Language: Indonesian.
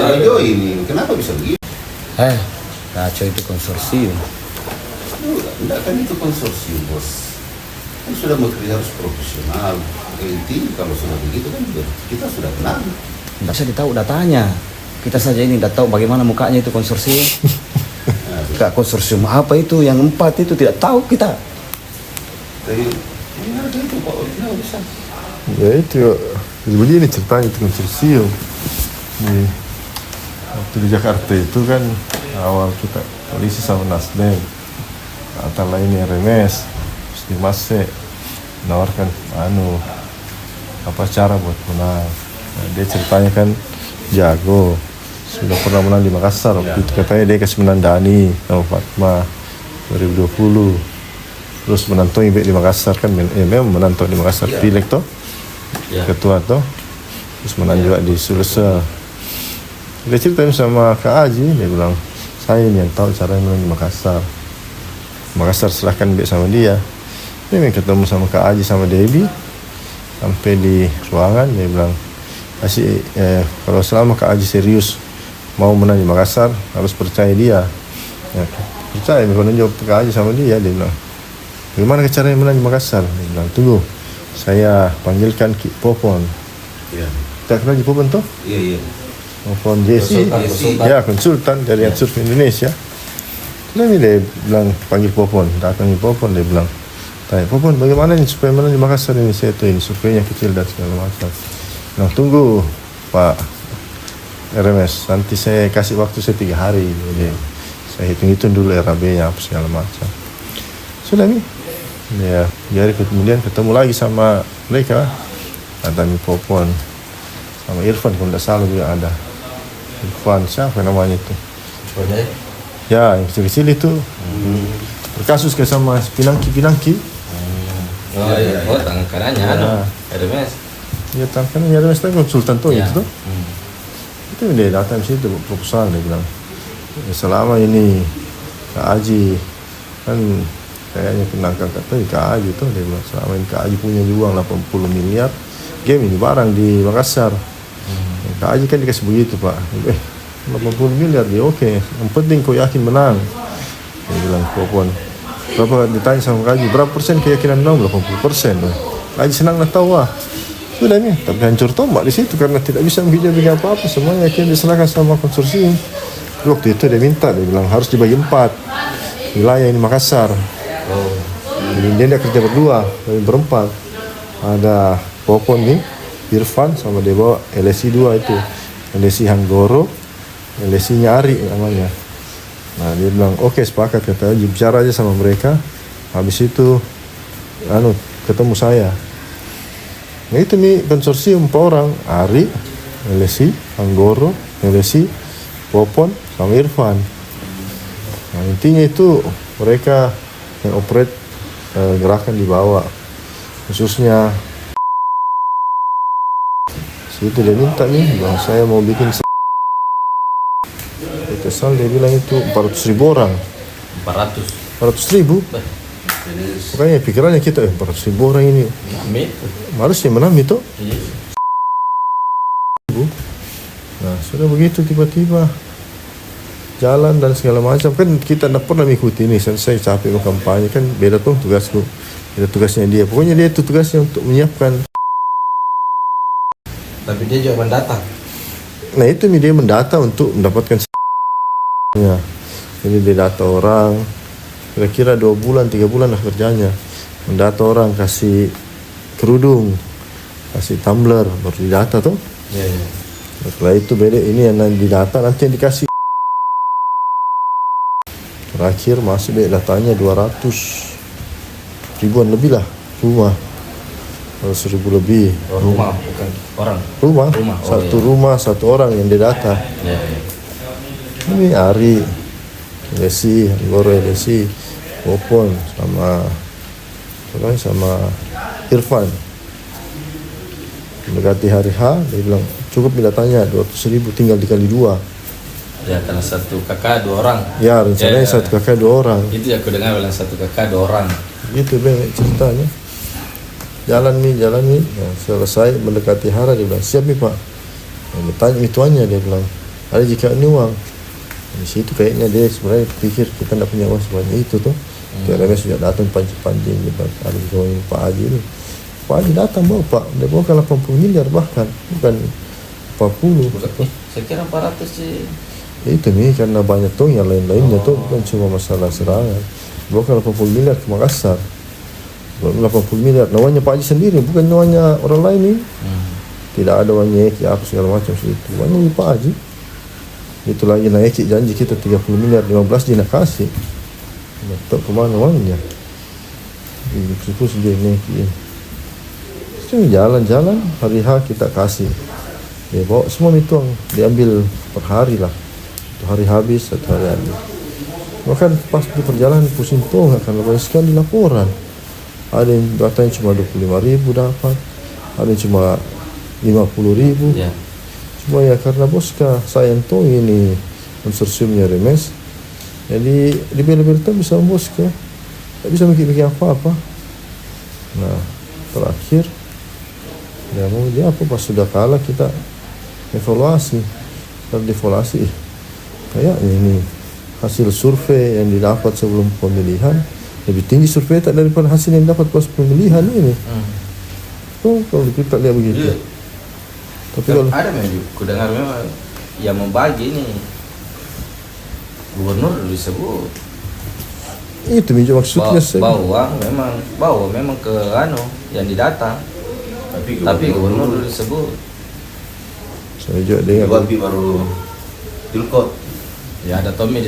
Hijau ini, kenapa bisa begitu? Kacau itu konsorsium. Enggak kan itu konsorsium, bos. Kan sudah bekerja harus profesional. Intinya kalau sudah begitu kan kita sudah kenal. Tidak bisa ditahu datanya. Kita saja ini tidak tahu bagaimana mukanya itu konsorsium. Kak, konsorsium apa itu? Yang 4 itu tidak tahu kita. Tapi ini harga itu Pak original bisa. Ya itu begini ceritanya itu konsorsium. Waktu di Jakarta itu kan awal kita polisi sama Nasdem, antara lain RMS, terus di Masek menawarkan apa cara buat menang. Nah, dia ceritanya kan jago, sudah pernah menang di Makassar. Waktu itu katanya dia kasih menang Dani sama Fatma 2020. Terus menantoi di Makassar kan, memang menantoi di Makassar pilek toh, ketua toh. Terus menang juga di Sulsel. Dia ceritain sama Kak Aji, dia bilang saya ini yang tahu cara menang di Makassar. Makassar serahkan sama dia. Dia memang ketemu sama Kak Aji sama Debbie, sampai di ruangan dia bilang kalau selama Kak Aji serius mau menang di Makassar harus percaya dia. Ya, percaya kalau jawab Kak Aji sama dia bilang bagaimana caranya menang di Makassar. Dia bilang tunggu saya panggilkan Ki Popon. Iya. Kita kenal Ki Popon toh? Iya. Popon JC, ya konsultan dari Surf Indonesia. Lalu dia bilang panggil Popon, datang Ki Popon, dia bilang tanya Popon bagaimana nih supaya menang di Makassar ini, saya tuh ini surveinya kecil dan segala macam. Nah tunggu Pak RMS, nanti saya kasih waktu saya 3 hari. Jadi saya hitung dulu RAB-nya apa segala macam. Sudah nih, ya jadi kemudian ketemu lagi sama mereka, ada Mi Popon sama Irfan kalau tidak salah juga ada. Irfan siapa namanya itu? Ya yang kecil-kecil itu berkasus ke sama Pinangki. Oh iya, tangan kanannya RMS. Ya tangan kanannya RMS itu konsultan tuh itu tuh. Itu dia datang di situ proposal, dia bilang ya, selama ini Kak Aji kan kayaknya kenangkan kata Kak Aji tuh, dia bilang selama ini Kak Aji punya uang 80 miliar game ini barang di Makassar. Kak Aji kan dikasih begitu Pak, 80 miliar dia oke. Yang penting kau yakin menang. Dia bilang Popon berapa, ditanya sama Kak Aji berapa persen keyakinan menang, 80%. Kak Aji senang lah tahu sudah nih, tapi hancur tombak di situ karena tidak bisa bikin apa-apa, semuanya akhirnya diserahkan sama konsorsium. Waktu itu dia minta, dia bilang harus dibagi 4 wilayah ini Makassar. Jadi dia tidak kerja berdua, tapi berempat. Ada Popon nih, Irfan sama dia bawa LSI 2 itu, LSI Hanggoro, LSI Nyari namanya. Nah dia bilang oke, sepakat, kata bicara aja sama mereka. Habis itu ketemu saya. Nah itu nih konsorsium 4 orang, Ari, LSI Hanggoro, LSI Popon sama Irfan. Nah intinya itu mereka yang operate gerakan di bawah, khususnya itu dia minta nih bahwa saya mau bikin kesal, dia bilang itu 400.000 orang. 400.000? Makanya pikirannya kita 400.000 orang ini harusnya menang itu. Nah sudah begitu tiba-tiba jalan dan segala macam, kan kita tidak pernah mengikuti ini. Saya capek mau kampanye, kan beda tuh tugasku, beda tugasnya dia. Pokoknya dia itu tugasnya untuk menyiapkan. Tapi dia juga mendata. Nah itu dia mendata untuk mendapatkan ya. Jadi dia data orang, kira-kira 2 bulan 3 bulan lah kerjanya. Mendata orang, kasih kerudung, kasih tumbler, baru didata tuh. Iya. Setelah itu beda ini yang didata, nanti yang dikasih. Terakhir masih datanya 200 ribuan lebih lah rumah. 100.000 lebih. Rumah bukan orang. Rumah. Satu rumah 1 orang yang didata. Iya. Ini Ari, LSI, Hanggoro, LSI, Popon sama Irfan. Mendekati hari H, dia bilang cukup datanya 200.000, tinggal dikali 2. Ya karena 1 kakak 2 orang. Ya rencananya 1 kakak 2 orang. Itu aku dengar bilang 1 kakak 2 orang. Gitu ceritanya. Jalan nih. Nah, selesai mendekati hari dia bilang siap nih Pak. Nah, ditanya ituannya, dia bilang ada jika ini uang. Di situ kayaknya dia sebenarnya pikir kita tidak punya uang sebanyak itu tuh. Karena sudah datang pancing-pancing gitu. Ada juga Pak Haji ini. Pak Haji datang bawa Pak, dia bawa kan 80 miliar bahkan, bukan 40. Saya kira 400 sih. Itu nih karena banyak tuh yang lain-lainnya tuh bukan cuma masalah serangan. Bukan 80 miliar ke Makassar. 80 miliar namanya Pak Haji sendiri, bukan namanya orang lain nih. Tidak ada uangnya Eki apa segala macam itu. Uangnya Pak Haji. Itu lagi naik Eki janji kita 30 miliar, 15 dia nak kasih. Tak kemana uangnya. Terus dia naik ini. Terus jalan-jalan hari H kita kasih. Dia bawa semua itu diambil per hari lah. Hari habis, 1 hari habis. Bahkan pas di perjalanan pusing tuh karena banyak sekali laporan. Ada yang katanya cuma 25.000 dapat, ada yang cuma 50.000. Ya. Cuma ya karena Boska sayang tuh ini konsorsiumnya Remes, jadi di bela-bela bisa Boska, tak bisa mikir-mikir apa-apa. Nah terakhir, ya mau dia apa pas sudah kalah kita evaluasi, kalau evaluasi kayak ini hasil survei yang didapat sebelum pemilihan lebih tinggi survei tak daripada hasil yang dapat pas pemilihan ini. Oh, kalau kita lihat begitu. Iya. Tapi Kan kalau ada memang, ku dengar memang yang membagi ini gubernur disebut itu minjem maksudnya bawa memang ke yang didata, tapi gubernur disebut. saya juga dengar Babi baru Dilkot. Ya ada Tommy